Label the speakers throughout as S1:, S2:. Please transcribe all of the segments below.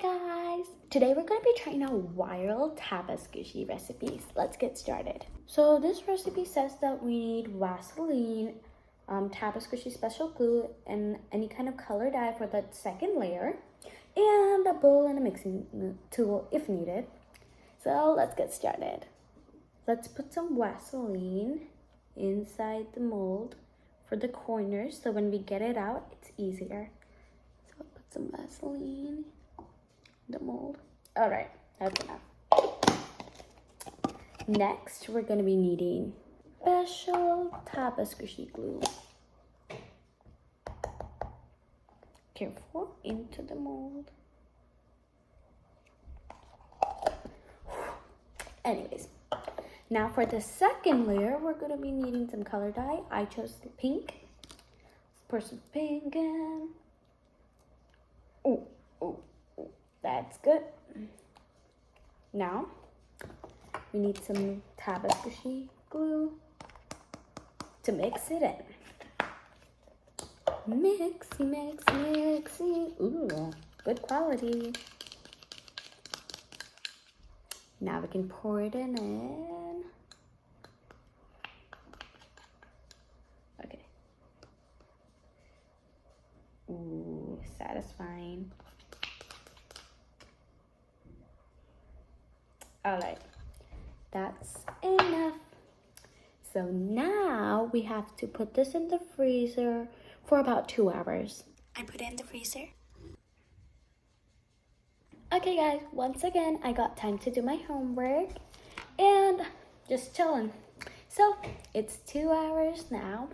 S1: Hi guys! Today we're going to be trying out wild taba squishy recipes. Let's get started. So this recipe says that we need Vaseline, taba squishy special glue, and any kind of color dye for the second layer, and a bowl and a mixing tool if needed. So let's get started. Let's put some Vaseline inside the mold for the corners so when we get it out, it's easier. So I'll put some Vaseline in the mold. All right, that's enough. Next, we're gonna be needing special taba squishy glue. Careful, into the mold. Anyways, now for the second layer, we're gonna be needing some color dye. I chose pink. Let's pour some pink in. Oh, that's good. Now, we need some taba squishy glue to mix it in. Mixy. Ooh, good quality. Now we can pour it in. Okay. Ooh, satisfying. All right, that's enough. So now we have to put this in the freezer for about 2 hours. I put it in the freezer. Okay guys, once again, I got time to do my homework and just chilling. So it's 2 hours now,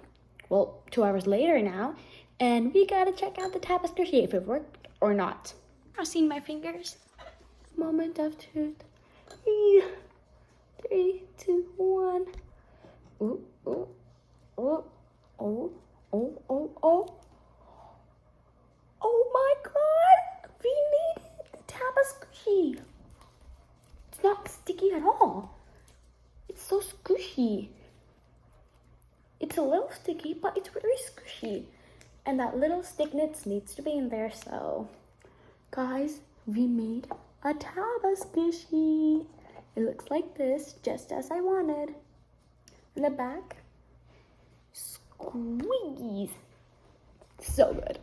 S1: well, 2 hours later now, and we gotta check out the taba squishy if it worked or not. Crossing my fingers. Moment of truth. 3, 2, 1. Oh my god! We made it! The taba squishy. It's not sticky at all. It's so squishy. It's a little sticky, but it's very squishy. And that little stickness needs to be in there, so guys, we made a taba squishy. It looks like this, just as I wanted. In the back, squeeze. So good.